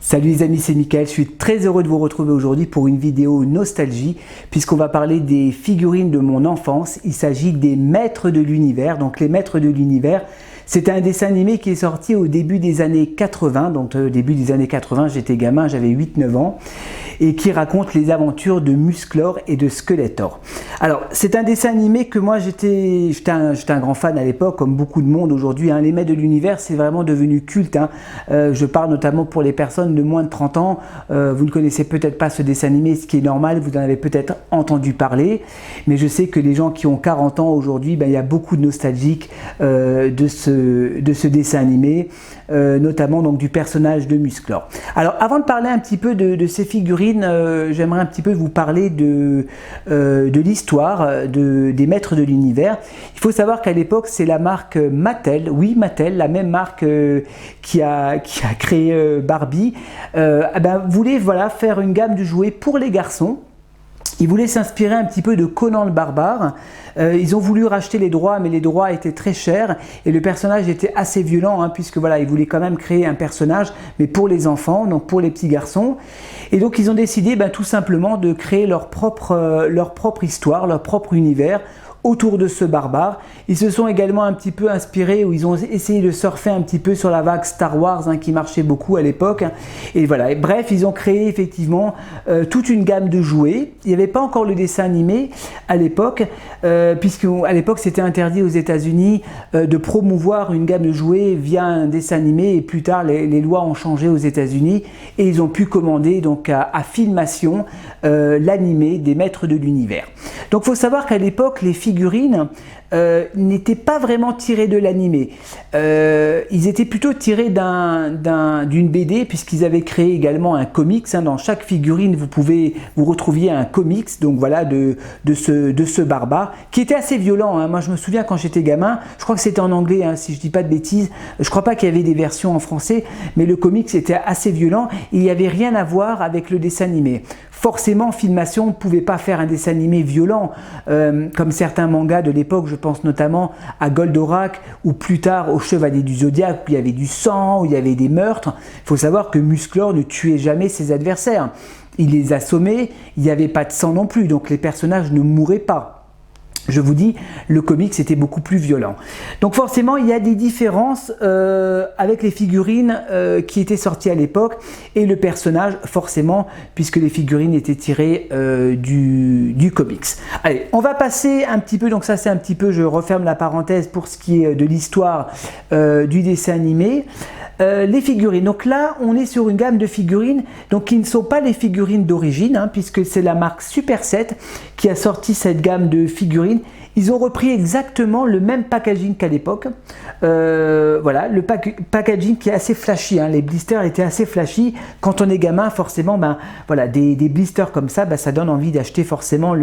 Salut les amis, c'est Mickaël, je suis très heureux de vous retrouver aujourd'hui pour une vidéo nostalgie puisqu'on va parler des figurines de mon enfance. Il s'agit des Maîtres de l'Univers. Donc les Maîtres de l'Univers, c'est un dessin animé qui est sorti au début des années 80. Donc début des années 80, j'étais gamin, j'avais 8-9 ans et qui raconte les aventures de Musclor et de Skeletor. Alors c'est un dessin animé que moi j'étais un grand fan à l'époque, comme beaucoup de monde aujourd'hui. Les Maîtres de l'Univers, c'est vraiment devenu culte. Je parle notamment pour les personnes de moins de 30 ans. Vous ne connaissez peut-être pas ce dessin animé, ce qui est normal, vous en avez peut-être entendu parler, mais je sais que les gens qui ont 40 ans aujourd'hui, il y a beaucoup de nostalgiques de ce dessin animé, notamment donc du personnage de Musclor. Alors avant de parler un petit peu de ces figurines, j'aimerais un petit peu vous parler de l'histoire des Maîtres de l'Univers. Il faut savoir qu'à l'époque, c'est la marque Mattel, oui Mattel, la même marque qui a créé Barbie, voulait faire une gamme de jouets pour les garçons. Ils voulaient s'inspirer un petit peu de Conan le Barbare. Ils ont voulu racheter les droits, mais les droits étaient très chers et le personnage était assez violent, puisque ils voulaient quand même créer un personnage, mais pour les enfants, donc pour les petits garçons. Et donc ils ont décidé tout simplement de créer leur propre histoire, leur propre univers autour de ce barbare. Ils se sont également un petit peu inspirés, ou ils ont essayé de surfer un petit peu sur la vague Star Wars qui marchait beaucoup à l'époque. Et voilà, et bref, ils ont créé effectivement toute une gamme de jouets. Il n'y avait pas encore le dessin animé à l'époque, puisque à l'époque c'était interdit aux États-Unis de promouvoir une gamme de jouets via un dessin animé, et plus tard les lois ont changé aux États-Unis et ils ont pu commander donc à Filmation l'animé des Maîtres de l'Univers. Donc il faut savoir qu'à l'époque, les figurines n'étaient pas vraiment tirés de l'animé. Ils étaient plutôt tirés d'une BD, puisqu'ils avaient créé également un comics. Dans chaque figurine, vous retrouviez un comics, donc voilà, de ce barbare, qui était assez violent. Moi, je me souviens quand j'étais gamin, je crois que c'était en anglais, si je dis pas de bêtises. Je crois pas qu'il y avait des versions en français, mais le comics était assez violent. Il n'y avait rien à voir avec le dessin animé. Forcément, Filmation ne pouvait pas faire un dessin animé violent, comme certains mangas de l'époque. Je pense notamment à Goldorak, ou plus tard au Chevalier du Zodiaque, où il y avait du sang, où il y avait des meurtres. Il faut savoir que Musclor ne tuait jamais ses adversaires. Il les assommait, il n'y avait pas de sang non plus, donc les personnages ne mouraient pas. Je vous dis, le comics était beaucoup plus violent. Donc forcément, il y a des différences avec les figurines qui étaient sorties à l'époque et le personnage, forcément, puisque les figurines étaient tirées du comics. Allez, on va passer un petit peu, donc ça c'est un petit peu, je referme la parenthèse pour ce qui est de l'histoire du dessin animé. Les figurines, donc là on est sur une gamme de figurines donc qui ne sont pas les figurines d'origine, puisque c'est la marque Super 7 qui a sorti cette gamme de figurines. Ils ont repris exactement le même packaging qu'à l'époque, voilà, le packaging qui est assez flashy, les blisters étaient assez flashy. Quand on est gamin, forcément, voilà, des blisters comme ça, ça donne envie d'acheter forcément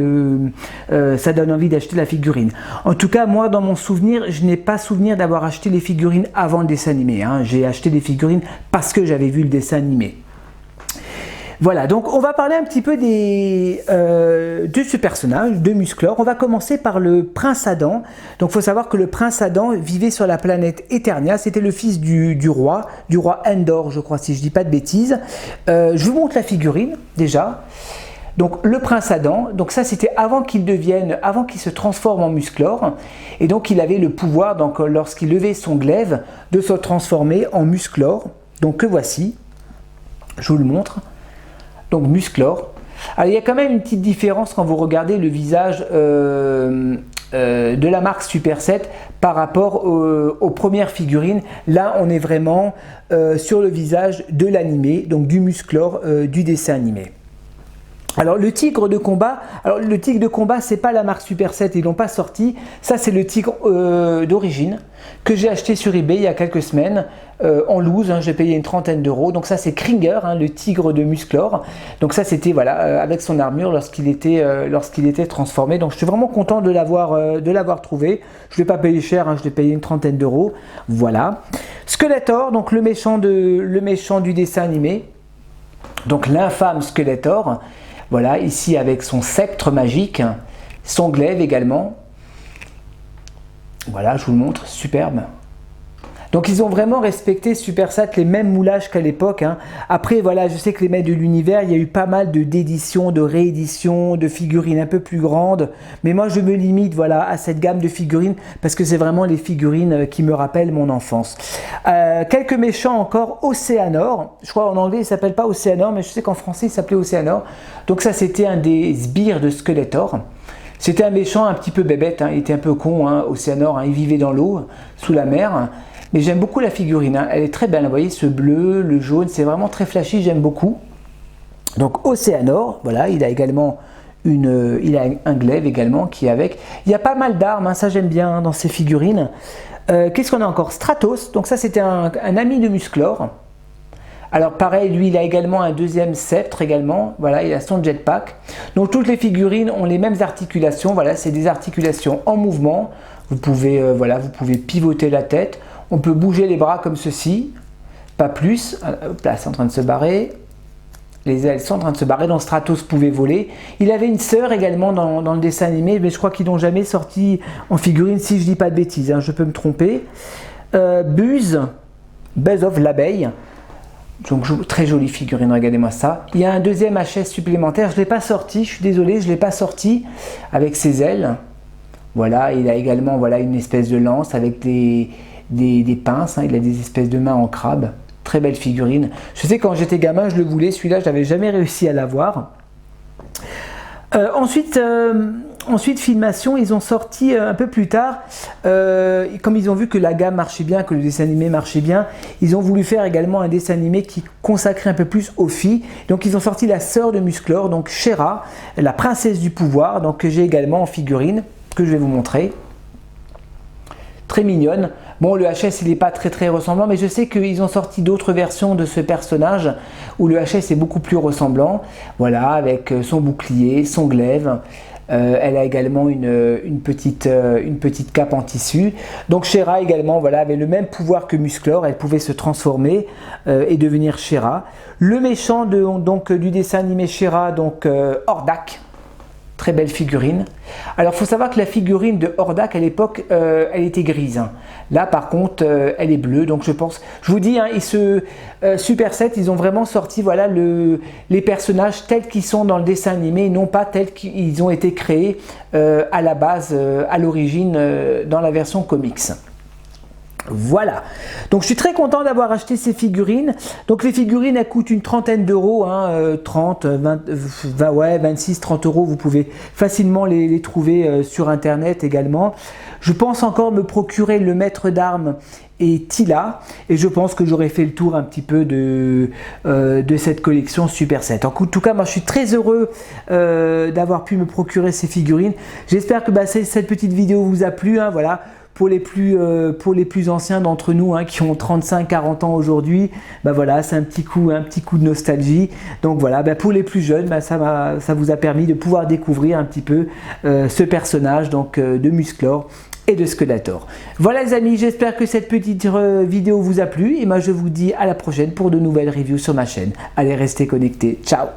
ça donne envie d'acheter la figurine. En tout cas, moi, dans mon souvenir, je n'ai pas souvenir d'avoir acheté les figurines avant le dessin animé. J'ai acheté des figurines parce que j'avais vu le dessin animé. Voilà, donc on va parler un petit peu de ce personnage, de Musclor. On va commencer par le prince Adam. Donc il faut savoir que le prince Adam vivait sur la planète Eternia. C'était le fils du roi Endor, je crois, si je dis pas de bêtises. Je vous montre la figurine, déjà. Donc le prince Adam, donc ça c'était avant qu'il se transforme en Musclor. Et donc il avait le pouvoir, donc lorsqu'il levait son glaive, de se transformer en Musclor. Donc que voici, je vous le montre. Donc Musclor. Alors il y a quand même une petite différence quand vous regardez le visage de la marque Super 7 par rapport aux premières figurines. Là on est vraiment sur le visage de l'animé, donc du Musclor du dessin animé. Alors le tigre de combat, c'est pas la marque Super 7, ils l'ont pas sorti. Ça c'est le tigre d'origine que j'ai acheté sur eBay il y a quelques semaines en loose. J'ai payé une trentaine d'euros. Donc ça c'est Kringer, le tigre de Musclor. Donc ça c'était avec son armure lorsqu'il était transformé. Donc je suis vraiment content de l'avoir trouvé. Je l'ai pas payé cher, je l'ai payé une trentaine d'euros. Voilà. Skeletor, donc le méchant du dessin animé. Donc l'infâme Skeletor. Voilà, ici avec son sceptre magique, son glaive également. Voilà, je vous le montre, superbe. Donc ils ont vraiment respecté Supersat les mêmes moulages qu'à l'époque, hein. Après voilà, je sais que les maîtres de l'univers, il y a eu pas mal d'éditions, de rééditions, de figurines un peu plus grandes, mais moi je me limite voilà à cette gamme de figurines parce que c'est vraiment les figurines qui me rappellent mon enfance. Quelques méchants encore, Océanor, je crois en anglais il s'appelle pas Océanor, mais je sais qu'en français il s'appelait Océanor. Donc ça c'était un des sbires de Skeletor. C'était un méchant un petit peu bébête, hein. Il était un peu con, hein, Océanor, hein. Il vivait dans l'eau, sous la mer. Mais j'aime beaucoup la figurine, hein. Elle est très belle, vous voyez ce bleu, le jaune, c'est vraiment très flashy, j'aime beaucoup. Donc Océanor, voilà, il a également il a un glaive également qui est avec. Il y a pas mal d'armes, hein, ça j'aime bien hein, dans ces figurines. Qu'est-ce qu'on a encore? Stratos, donc ça c'était un ami de Musclor. Alors pareil, lui il a également un deuxième sceptre également, voilà, il a son jetpack. Donc toutes les figurines ont les mêmes articulations, voilà, c'est des articulations en mouvement. Vous pouvez, voilà, vous pouvez pivoter la tête, on peut bouger les bras comme ceci, pas plus. Hop là, c'est en train de se barrer. Les ailes sont en train de se barrer, donc Stratos pouvait voler. Il avait une sœur également dans le dessin animé, mais je crois qu'ils n'ont jamais sorti en figurine, si je dis pas de bêtises, hein, je peux me tromper. Buzz of l'abeille. Donc très jolie figurine, regardez-moi ça. Il y a un deuxième HS supplémentaire, je ne l'ai pas sorti, je suis désolé, je ne l'ai pas sorti avec ses ailes. Voilà, il a également voilà, une espèce de lance avec des pinces, hein, il a des espèces de mains en crabe. Très belle figurine. Je sais quand j'étais gamin, je le voulais, celui-là, je n'avais jamais réussi à l'avoir. Ensuite, Filmation, ils ont sorti un peu plus tard, comme ils ont vu que la gamme marchait bien, que le dessin animé marchait bien, ils ont voulu faire également un dessin animé qui consacrait un peu plus aux filles. Donc ils ont sorti la sœur de Musclor, donc She-Ra, la princesse du pouvoir, donc que j'ai également en figurine, que je vais vous montrer. Très mignonne. Bon, le HS il n'est pas très ressemblant, mais je sais qu'ils ont sorti d'autres versions de ce personnage où le HS est beaucoup plus ressemblant. Voilà, avec son bouclier, son glaive. Elle a également une petite cape en tissu. Donc She-Ra également voilà, avait le même pouvoir que Musclor, elle pouvait se transformer et devenir She-Ra. Le méchant du dessin animé She-Ra, donc Hordak. Très belle figurine. Alors il faut savoir que la figurine de Hordak à l'époque, elle était grise. Hein. Là par contre, elle est bleue. Donc je pense, je vous dis, hein, Superset, ils ont vraiment sorti voilà, les personnages tels qu'ils sont dans le dessin animé, non pas tels qu'ils ont été créés à la base, à l'origine, dans la version comics. Voilà, donc je suis très content d'avoir acheté ces figurines. Donc les figurines elles coûtent une trentaine d'euros, hein, 30, 20, ouais, 26, 30 euros. Vous pouvez facilement les trouver sur internet également. Je pense encore me procurer le maître d'armes et Tila, et je pense que j'aurai fait le tour un petit peu de cette collection Superset. En tout cas, moi je suis très heureux d'avoir pu me procurer ces figurines. J'espère que cette petite vidéo vous a plu, hein, voilà. Pour les plus anciens d'entre nous, hein, qui ont 35-40 ans aujourd'hui, bah voilà, c'est un petit coup de nostalgie. Donc voilà, bah pour les plus jeunes, bah ça vous a permis de pouvoir découvrir un petit peu ce personnage donc, de Musclor et de Skeletor. Voilà les amis, j'espère que cette petite vidéo vous a plu et moi je vous dis à la prochaine pour de nouvelles reviews sur ma chaîne. Allez, restez connectés, ciao!